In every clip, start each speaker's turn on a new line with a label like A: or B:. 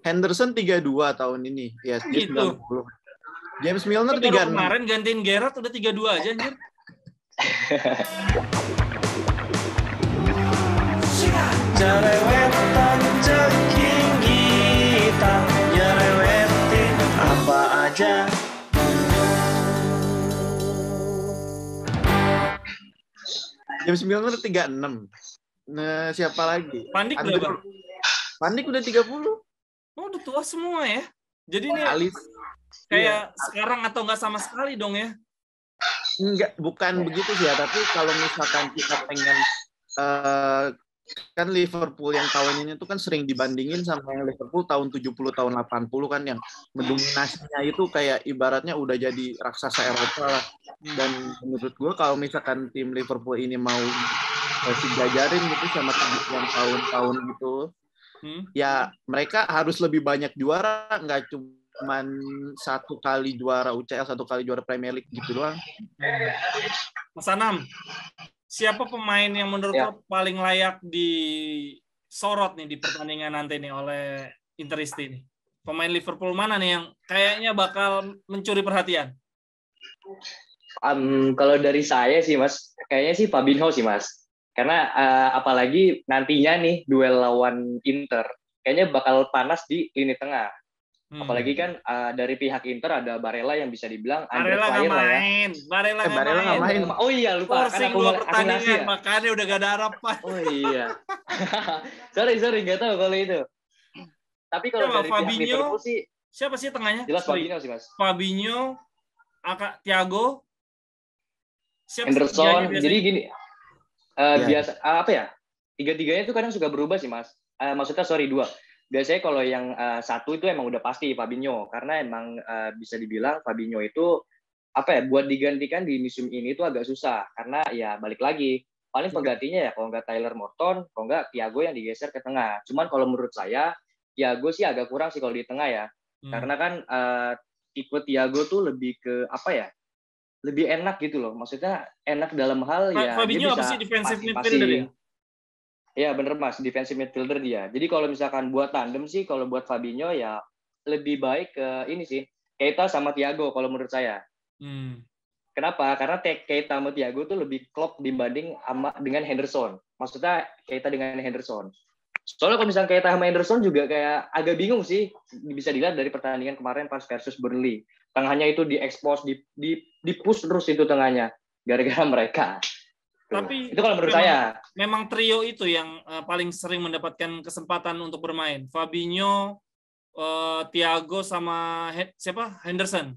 A: Henderson 32 tahun ini. Ya, dia
B: Gitu.
A: 90. James Milner
B: Baru
A: 36.
B: kemarin gantiin Gerrard udah 32 aja anjir.
C: Jerewetan ceking kita, nyerewetin apa aja.
A: James Milner 36. Nah, siapa lagi?
B: Van Dijk berapa?
A: Van Dijk udah 30.
B: Oh, udah tua semua ya. Jadi ini
A: Alis.
B: kayak sekarang atau nggak sama sekali dong ya?
A: Enggak, bukan begitu sih ya. Tapi kalau misalkan kita pengen kan Liverpool yang tahun ini tuh kan sering dibandingin sama yang Liverpool tahun 70 tahun 80 kan yang mendominasinya itu kayak ibaratnya udah jadi raksasa Eropa lah. Dan menurut gue kalau misalkan tim Liverpool ini mau dijajarin gitu sama tim yang tahun-tahun gitu, ya mereka harus lebih banyak juara, nggak cuman 1 kali juara UCL, 1 kali juara Premier League gitu doang.
B: Mas Anam, siapa pemain yang menurut lo paling layak disorot nih di pertandingan nanti nih oleh Interisti nih? Pemain Liverpool mana nih yang kayaknya bakal mencuri perhatian?
D: Kalau dari saya sih Mas, kayaknya sih Fabinho sih Mas. Karena apalagi nantinya nih duel lawan Inter, kayaknya bakal panas di lini tengah. Apalagi kan dari pihak Inter ada Barella yang bisa dibilang under fire lah ya.
B: Barella nggak main.
D: Oh iya lupa.
B: Forcing
D: kan
B: 2 pertandingan, makanya udah gak ada harapan.
D: Oh iya. sorry nggak tahu kalau itu. Tapi kalau dari pihak Liverpool sih.
B: Siapa sih tengahnya?
D: Jelas Fabinho sih Mas.
B: Fabinho, Thiago,
D: Henderson. Jadi gini. Biasa apa ya? 3-3-nya itu kadang suka berubah sih Mas. Maksudnya 2. Biasanya kalau yang 1 itu emang udah pasti Fabinho karena emang bisa dibilang Fabinho itu apa ya buat digantikan di musim ini itu agak susah karena ya balik lagi paling penggantinya ya kalau nggak Tyler Morton, kalau nggak Thiago yang digeser ke tengah. Cuman kalau menurut saya Thiago sih agak kurang sih kalau di tengah ya. Karena kan tipe Thiago tuh lebih ke apa ya? Lebih enak gitu loh. Maksudnya enak dalam hal ya
B: Fabinho
D: dia bisa
B: apa sih defensive midfielder ya?
D: Iya bener Mas, defensive midfielder dia. Jadi kalau misalkan buat tandem sih, kalau buat Fabinho ya lebih baik ke ini sih, Keita sama Thiago kalau menurut saya. Kenapa? Karena Keita sama Thiago tuh lebih klop dibanding dengan Henderson. Maksudnya Keita dengan Henderson. Soalnya kalau misalkan Keita sama Henderson juga kayak agak bingung sih, bisa dilihat dari pertandingan kemarin pas versus Burnley. Tengahnya itu di-expose, di-push terus itu tengahnya, gara-gara mereka.
B: Tapi
D: itu kalau menurut saya
B: memang trio itu yang paling sering mendapatkan kesempatan untuk bermain. Fabinho, Thiago sama siapa? Henderson.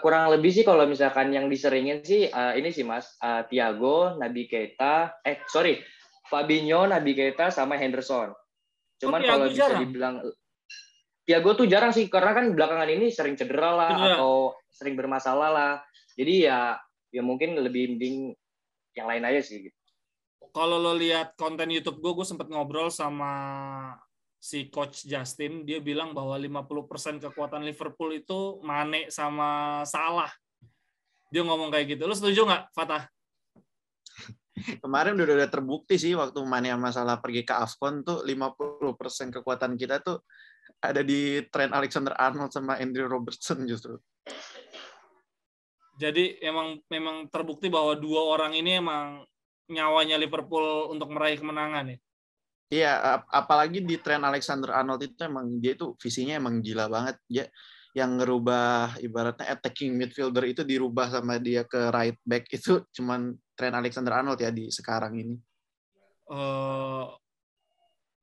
D: Kurang lebih sih kalau misalkan yang diseringin sih ini sih Mas, Thiago, Naby Keita, Fabinho, Naby Keita sama Henderson. Cuman kalau bisa dibilang Thiago tuh jarang sih karena kan belakangan ini sering cedera lah atau sering bermasalah lah. Jadi ya mungkin lebih mending yang lain aja sih gitu.
B: Kalau lo lihat konten YouTube gue sempat ngobrol sama si coach Justin, dia bilang bahwa 50% kekuatan Liverpool itu Mane sama Salah. Dia ngomong kayak gitu. Lo setuju nggak, Fatah?
A: Kemarin udah terbukti sih waktu Mane sama Salah pergi ke AFCON tuh 50% kekuatan kita tuh ada di Trent Alexander-Arnold sama Andrew Robertson justru.
B: Jadi memang terbukti bahwa 2 orang ini emang nyawanya Liverpool untuk meraih kemenangan ya.
A: Iya, apalagi di Trent Alexander-Arnold itu emang dia itu visinya emang gila banget. Dia yang ngerubah ibaratnya attacking midfielder itu dirubah sama dia ke right back itu cuman Trent Alexander-Arnold ya di sekarang ini.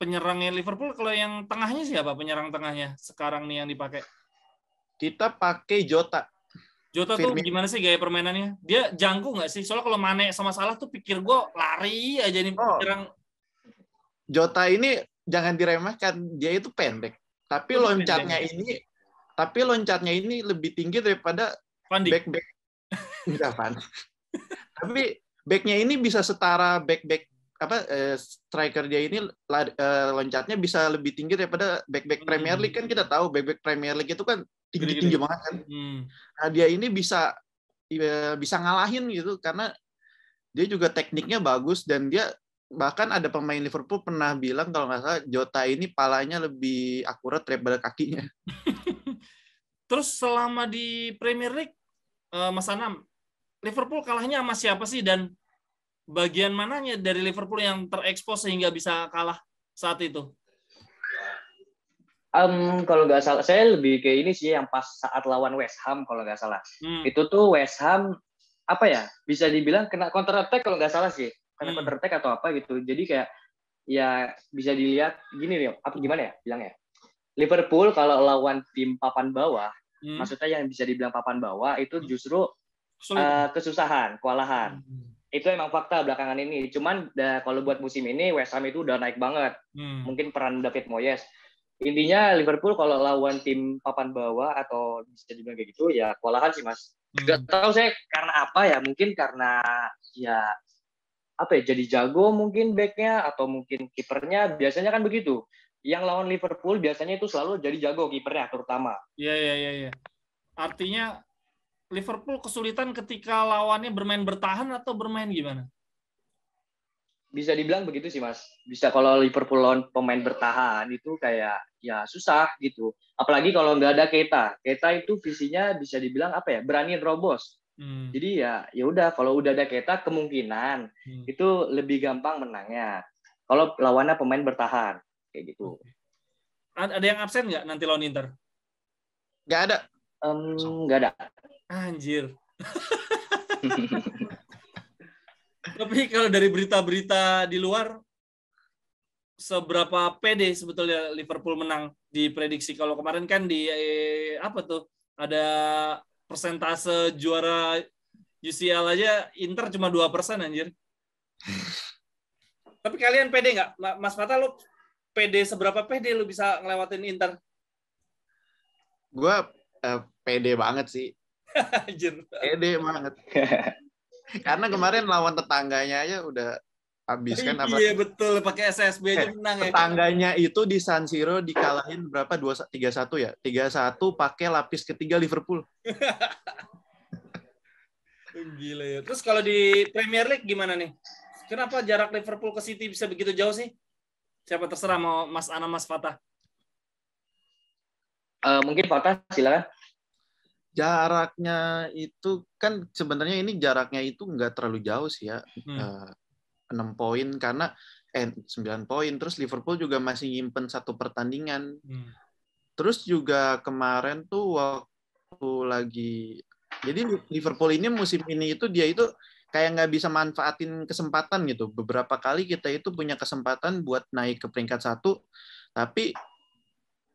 B: Penyerangnya Liverpool kalau yang tengahnya siapa penyerang tengahnya sekarang nih yang dipakai?
A: Kita pakai Jota.
B: Jota tuh gimana sih gaya permainannya? Dia jangkung nggak sih? Soalnya kalau Mane sama Salah tuh pikir gue lari aja nih penyerang.
A: Jota ini jangan diremehkan, dia itu pendek. Tapi loncatnya ini lebih tinggi daripada back-back. Enggak, Van. Tapi back-nya ini bisa setara back-back striker dia ini loncatnya bisa lebih tinggi daripada back-back Premier League kan kita tahu back-back Premier League itu kan tinggi banget kan. Nah, dia ini bisa ngalahin gitu karena dia juga tekniknya bagus dan dia bahkan ada pemain Liverpool pernah bilang kalau nggak salah Jota ini palanya lebih akurat daripada kakinya.
B: Terus selama di Premier League, Mas Anam, Liverpool kalahnya sama siapa sih, dan bagian mananya dari Liverpool yang terekspos sehingga bisa kalah saat itu?
D: Kalau nggak salah, saya lebih ke ini sih yang pas saat lawan West Ham kalau nggak salah. Itu tuh West Ham apa ya? Bisa dibilang kena counter attack kalau nggak salah sih, kena counter attack atau apa gitu. Jadi kayak ya bisa dilihat gini nih, apa gimana ya bilangnya? Liverpool kalau lawan tim papan bawah, maksudnya yang bisa dibilang papan bawah itu justru kesusahan, kewalahan. Itu emang fakta belakangan ini. Cuman kalau buat musim ini West Ham itu udah naik banget. Mungkin peran David Moyes. Intinya Liverpool kalau lawan tim papan bawah atau bisa dibilang kayak gitu ya kewalahan sih Mas. Gak tahu saya karena apa ya, mungkin karena ya apa ya, jadi jago mungkin backnya atau mungkin kipernya, biasanya kan begitu. Yang lawan Liverpool biasanya itu selalu jadi jago kipernya terutama.
B: Iya. Artinya Liverpool kesulitan ketika lawannya bermain bertahan atau bermain gimana?
D: Bisa dibilang begitu sih Mas. Bisa kalau Liverpool lawan pemain bertahan itu kayak ya susah gitu. Apalagi kalau nggak ada Keita. Keita itu visinya bisa dibilang apa ya, berani terobos. Jadi ya udah kalau udah ada Keita kemungkinan itu lebih gampang menangnya. Kalau lawannya pemain bertahan kayak gitu.
B: Ada yang absen nggak nanti lawan Inter?
A: Nggak ada.
D: Nggak ada.
B: Anjir. Tapi kalau dari berita-berita di luar, seberapa pede sebetulnya Liverpool menang di prediksi? Kalau kemarin kan di apa tuh, ada persentase juara UCL aja Inter cuma 2% anjir. Tapi kalian pede nggak? Mas Fatah, lu pede, seberapa pede lu bisa ngelewatin Inter?
A: Gua pede banget sih.
B: Anjir.
A: Pede banget. Karena kemarin lawan tetangganya aja udah habis kan apa?
B: Iya betul, pakai SSB aja menang ya.
A: Tetangganya itu di San Siro dikalahin berapa? 3-1 ya. 3-1 pakai lapis ketiga Liverpool.
B: Gila ya. Terus kalau di Premier League gimana nih? Kenapa jarak Liverpool ke City bisa begitu jauh sih? Siapa terserah, mau Mas Ana, Mas Fatah.
D: Mungkin Fatah silakan.
A: Jaraknya itu kan sebenarnya ini jaraknya itu nggak terlalu jauh sih ya. 6 poin karena 9 poin. Terus Liverpool juga masih nyimpen 1 pertandingan. Terus juga kemarin tuh waktu lagi, jadi Liverpool ini musim ini itu dia itu kayak nggak bisa manfaatin kesempatan gitu. Beberapa kali kita itu punya kesempatan buat naik ke peringkat 1, tapi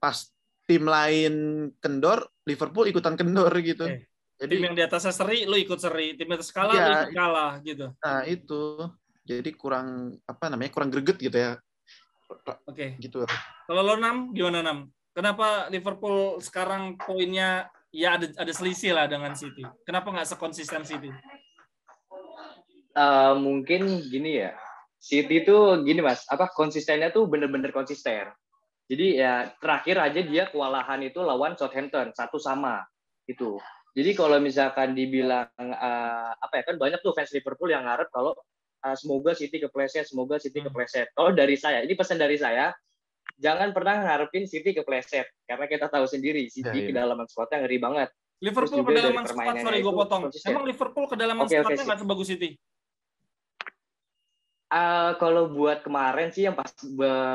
A: pas tim lain kendor, Liverpool ikutan kendor gitu.
B: Jadi tim yang di atasnya seri, lu ikut seri. Tim atas kalah, lu ikut kalah gitu.
A: Nah itu, jadi kurang kurang greget gitu ya.
B: Oke.
A: Gitu.
B: Kalau lo Nam, gimana Nam? Kenapa Liverpool sekarang poinnya ya ada selisih lah dengan City? Kenapa nggak sekonsisten City?
D: Mungkin gini ya. City tuh gini Mas, konsistennya tuh bener-bener konsisten. Jadi ya terakhir aja dia kewalahan itu lawan Southampton 1-1 gitu. Jadi kalau misalkan dibilang kan banyak tuh fans Liverpool yang ngarep kalau semoga City kepleset. Kalau dari saya, ini pesan dari saya, jangan pernah ngarepin City kepleset karena kita tahu sendiri City kedalaman squadnya ngeri banget.
B: Liverpool kedalaman squad, sorry gue potong. Emang Liverpool kedalaman squadnya nggak sebagus City?
D: Kalau buat kemarin sih yang pas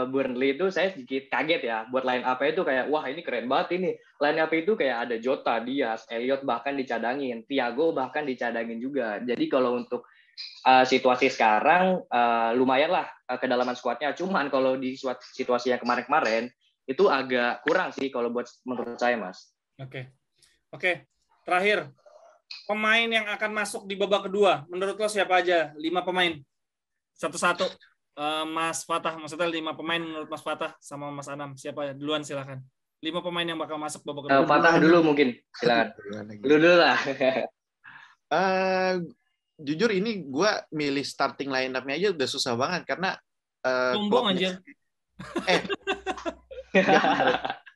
D: Burnley itu saya sedikit kaget ya, buat line up itu kayak wah ini keren banget ini. Line up itu kayak ada Jota, Diaz, Elliot bahkan dicadangin, Thiago bahkan dicadangin juga. Jadi kalau untuk situasi sekarang lumayan lah kedalaman skuadnya. Cuman kalau di situasi yang kemarin-kemarin itu agak kurang sih kalau buat menurut saya Mas.
B: Oke. Terakhir, pemain yang akan masuk di babak kedua, menurut lo siapa aja? 5 pemain. Satu-satu, Mas Fatah, maksudnya 5 pemain menurut Mas Fatah sama Mas Anam, siapa duluan silakan. 5 pemain yang bakal masuk babak kedua.
D: Fatah dulu mungkin, silakan. Dulu lah.
A: Jujur ini gue milih starting line-up-nya aja udah susah banget karena
B: sombong aja.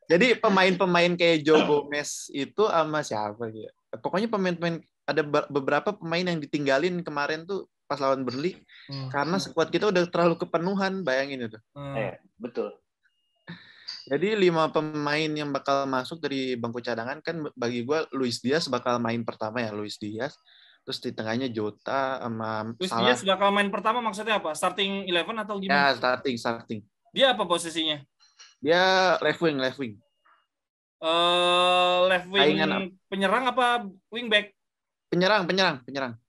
A: Jadi pemain-pemain kayak Joe Gomez itu sama siapa gitu. Pokoknya pemain-pemain, ada beberapa pemain yang ditinggalin kemarin tuh pas lawan Burnley karena skuad kita udah terlalu kepenuhan, bayangin itu.
D: Betul.
A: Jadi 5 pemain yang bakal masuk dari bangku cadangan kan bagi gue Luis Diaz bakal main pertama ya, Luis Diaz. Terus di tengahnya Jota sama
B: Luis
A: Salah.
B: Diaz bakal main pertama maksudnya apa? Starting 11 atau gimana?
A: Ya, starting.
B: Dia apa posisinya?
A: Dia left wing.
B: Left wing penyerang apa wingback?
A: Penyerang.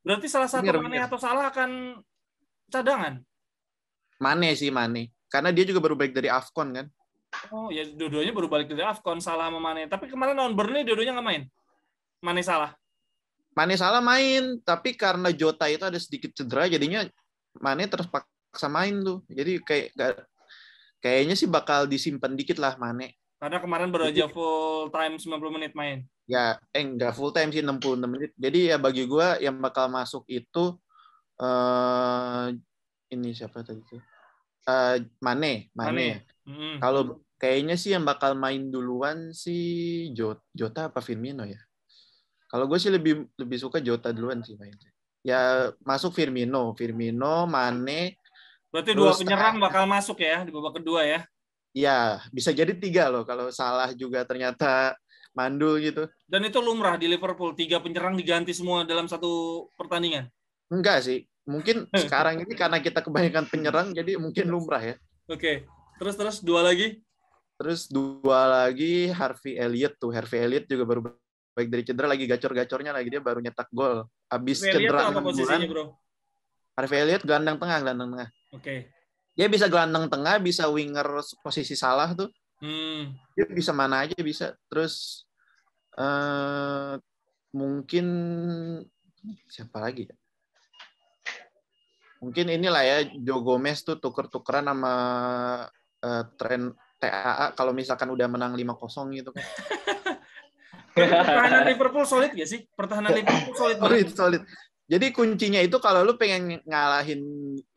B: Berarti salah satu Mane atau Salah akan cadangan?
A: Mane. Karena dia juga baru balik dari AFCON kan.
B: Oh ya, dua-duanya baru balik dari AFCON, Salah sama Mane. Tapi kemarin lawan Burnley dua-duanya nggak main. Mane Salah main, tapi karena Jota itu ada sedikit cedera, jadinya Mane terpaksa main tuh. Jadi kayaknya sih bakal disimpan dikit lah Mane. Karena kemarin baru aja full time 90 menit main.
A: Ya, nggak full time sih 66 menit. Jadi ya bagi gue yang bakal masuk itu ini siapa tadi tuh? Mane. Kalau kayaknya sih yang bakal main duluan sih Jota apa Firmino ya. Kalau gue sih lebih suka Jota duluan sih mainnya. Ya masuk Firmino, Mane.
B: Berarti 2 penyerang bakal masuk ya di babak kedua ya?
A: Ya, bisa jadi 3 loh kalau Salah juga ternyata mandul gitu.
B: Dan itu lumrah di Liverpool, 3 penyerang diganti semua dalam satu pertandingan?
A: Enggak sih. Mungkin sekarang ini karena kita kebanyakan penyerang, jadi mungkin lumrah ya.
B: Oke. Terus 2 lagi?
A: Terus 2 lagi Harvey Elliott tuh. Harvey Elliott juga baru baik dari cedera, lagi gacor-gacornya lagi, dia baru nyetak gol. Abis cedera.
B: Apa posisinya, Bro?
A: Harvey Elliott gelandang tengah.
B: Oke.
A: Dia bisa gelandang tengah, bisa winger posisi Salah tuh. Dia bisa mana aja bisa. Terus mungkin siapa lagi ya? Mungkin inilah ya, Joe Gomez tuh tuker-tukeran sama Trent TAA kalau misalkan udah menang 5-0 gitu kan.
B: Pertahanan Liverpool solid gak sih?
A: Solid. Jadi kuncinya itu kalau lu pengen ngalahin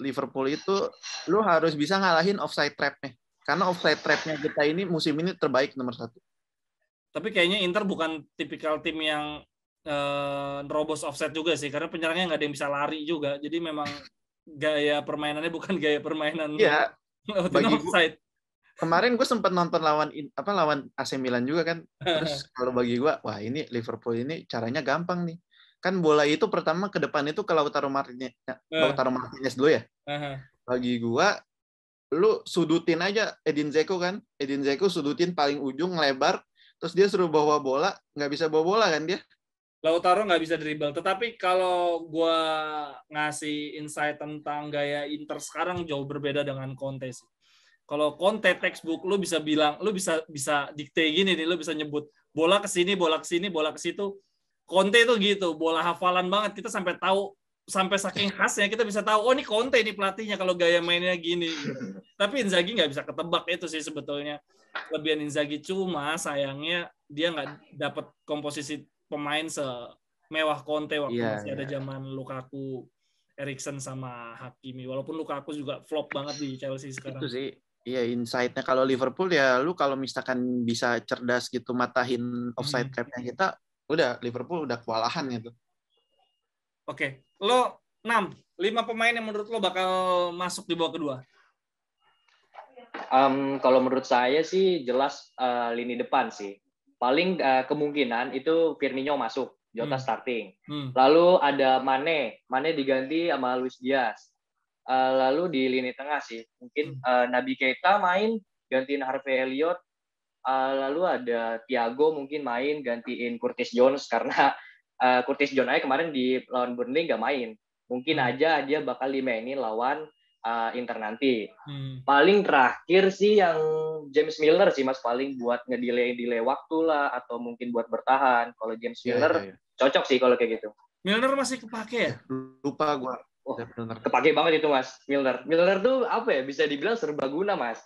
A: Liverpool itu, lu harus bisa ngalahin offside trap-nya. Karena offside trap-nya kita ini musim ini terbaik nomor 1.
B: Tapi kayaknya Inter bukan tipikal tim yang nerobos offside juga sih, karena penyerangnya nggak ada yang bisa lari juga. Jadi memang gaya permainannya bukan gaya permainan offside. Kemarin
A: gue sempat nonton lawan AC Milan juga kan. Terus kalau bagi gue, wah ini Liverpool ini caranya gampang nih. Kan bola itu pertama ke depan itu ke Lautaro Martinez dulu ya. Bagi gue, lu sudutin aja Edin Dzeko kan. Edin Dzeko sudutin paling ujung, lebar. Terus dia suruh bawa bola, nggak bisa bawa bola kan dia.
B: Lautaro nggak bisa dribble. Tetapi kalau gue ngasih insight tentang gaya Inter sekarang jauh berbeda dengan Conte sih. Kalau Conte textbook, lu bisa bilang, lu bisa dikte gini nih, lu bisa nyebut bola ke sini, bola ke situ. Conte itu gitu, bola hafalan banget. Kita sampai tahu, sampai saking khasnya kita bisa tahu, oh ini Conte ini pelatihnya kalau gaya mainnya gini. Gitu. Tapi Inzaghi nggak bisa ketebak itu sih sebetulnya. Kelebihan Inzaghi, cuma sayangnya dia nggak dapat komposisi pemain semewah Conte waktu masih ada zaman Lukaku, Eriksen sama Hakimi. Walaupun Lukaku juga flop banget di Chelsea sekarang.
A: Itu sih. Iya, insight-nya kalau Liverpool ya lu kalau misalkan bisa cerdas gitu matahin offside trap-nya kita, udah Liverpool udah kewalahan gitu.
B: Oke. Lo 5 pemain yang menurut lo bakal masuk di babak kedua?
D: Kalau menurut saya sih jelas lini depan sih. Paling kemungkinan itu Firmino masuk, Jota starting. Lalu ada Mane diganti sama Luis Diaz. Lalu di lini tengah sih mungkin Naby Keita main gantiin Harvey Elliott, lalu ada Thiago mungkin main gantiin Curtis Jones karena Curtis Jones aja kemarin di lawan Burnley nggak main, mungkin aja dia bakal dimainin lawan Inter nanti. Paling terakhir sih yang James Milner sih Mas, paling buat delay waktu lah atau mungkin buat bertahan. Kalau James Milner cocok sih kalau kayak gitu.
B: Milner masih kepake ya?
A: Lupa gua.
D: Oh, kepake banget itu Mas Milner. Milner tuh apa ya, bisa dibilang serbaguna Mas.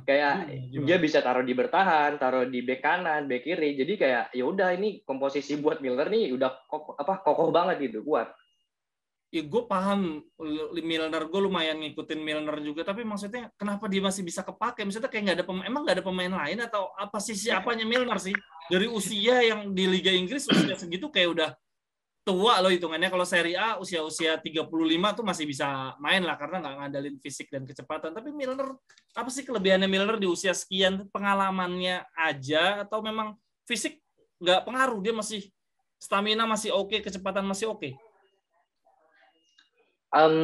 D: Kayak dia bisa taruh di bertahan, taruh di bek kanan, bek kiri. Jadi kayak ya udah ini komposisi buat Milner nih udah kokoh banget gitu, kuat.
B: Ya gue paham Milner, gue lumayan ngikutin Milner juga, tapi maksudnya kenapa dia masih bisa kepake? Maksudnya kayak emang nggak ada pemain lain atau apa sih siapanya Milner sih? Dari usia yang di Liga Inggris usia segitu kayak udah tua loh hitungannya. Kalau Serie A usia-usia 35 tuh masih bisa main lah karena nggak ngandelin fisik dan kecepatan. Tapi Milner, apa sih kelebihannya Milner di usia sekian? Pengalamannya aja atau memang fisik nggak pengaruh? Dia masih stamina masih oke, kecepatan masih oke.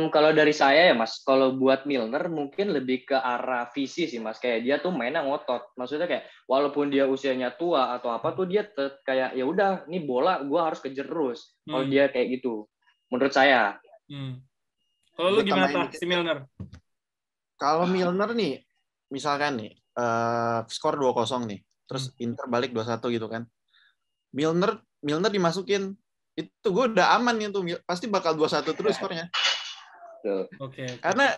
D: Kalau dari saya ya Mas, kalau buat Milner mungkin lebih ke arah visi sih Mas. Kayak dia tuh mainnya ngotot. Maksudnya kayak walaupun dia usianya tua atau apa tuh dia kayak ya udah, nih bola gue harus kejar terus. Kalau dia kayak gitu, menurut saya.
B: Kalau lu gimana si Milner?
A: Kalau Milner nih, misalkan nih skor 2-0 nih, terus Inter balik 2-1 gitu kan. Milner dimasukin, itu gue udah aman itu, pasti bakal 2-1 terus skornya.
B: Okay.
A: Karena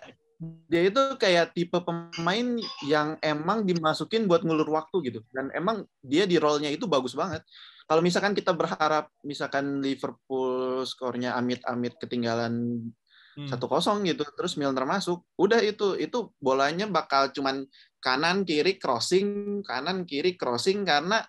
A: dia itu kayak tipe pemain yang emang dimasukin buat ngulur waktu gitu, dan emang dia di role-nya itu bagus banget. Kalau misalkan kita berharap misalkan Liverpool skornya amit-amit ketinggalan 1-0 gitu, terus Milner masuk, udah itu bolanya bakal cuman kanan kiri crossing karena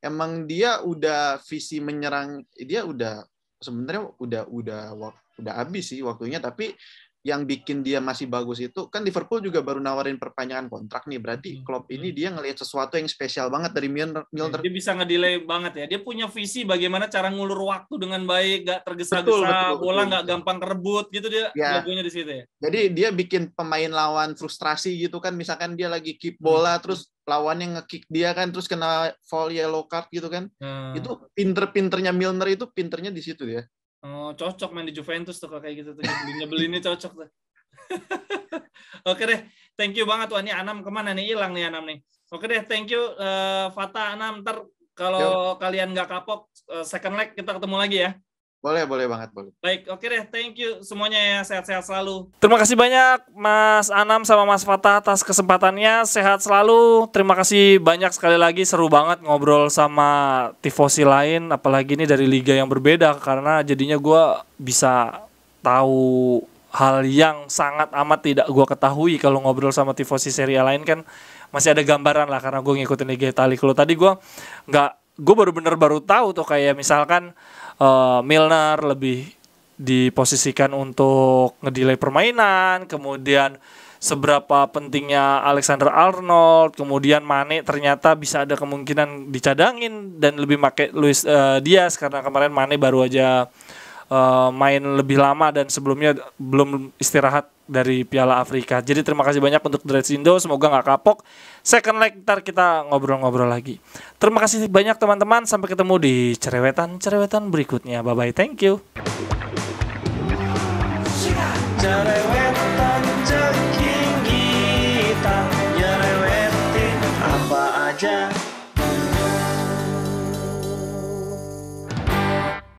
A: emang dia udah visi menyerang, dia udah sebenarnya udah habis sih waktunya. Tapi yang bikin dia masih bagus itu kan Liverpool juga baru nawarin perpanjangan kontrak nih, berarti Klopp ini dia ngelihat sesuatu yang spesial banget dari Milner.
B: Dia bisa ngedelay banget ya, dia punya visi bagaimana cara ngulur waktu dengan baik, gak tergesa-gesa, bola gak gampang kerebut gitu, dia jagonya di situ ya. Jadi
A: dia bikin pemain lawan frustrasi gitu kan, misalkan dia lagi kick bola terus lawannya nge-kick dia kan, terus kena foul yellow card gitu kan. Itu pinternya Milner, itu pinternya di situ ya.
B: Oh, cocok main di Juventus tuh kayak gitu tuh. Nyebelinnya cocok tuh. Oke deh, thank you banget tuh. Ini Anam kemana nih? Hilang nih Anam nih. Oke deh, thank you Fata, Anam. Ntar kalau kalian nggak kapok, second leg kita ketemu lagi ya.
A: Boleh banget, boleh.
B: Baik, oke deh, thank you semuanya ya, sehat-sehat selalu. Terima kasih banyak Mas Anam sama Mas Fatah atas kesempatannya, sehat selalu. Terima kasih banyak sekali lagi, seru banget ngobrol sama tifosi lain, apalagi ini dari liga yang berbeda, karena jadinya gue bisa tahu hal yang sangat amat tidak gue ketahui. Kalau ngobrol sama tifosi Serie A lain kan masih ada gambaran lah, karena gue ngikutin Liga Italia. Kalau tadi gue baru tahu tuh, kayak misalkan Milner lebih diposisikan untuk ngedelay permainan, kemudian seberapa pentingnya Alexander Arnold, kemudian Mane ternyata bisa ada kemungkinan dicadangin dan lebih pakai Luis Diaz karena kemarin Mane baru aja main lebih lama dan sebelumnya belum istirahat dari Piala Afrika. Jadi terima kasih banyak untuk Drezindo, semoga nggak kapok. Second leg ntar kita ngobrol-ngobrol lagi. Terima kasih banyak teman-teman, sampai ketemu di cerewetan berikutnya. Bye-bye, thank you.
C: Cerewetan ceking kita nyerewetin apa aja.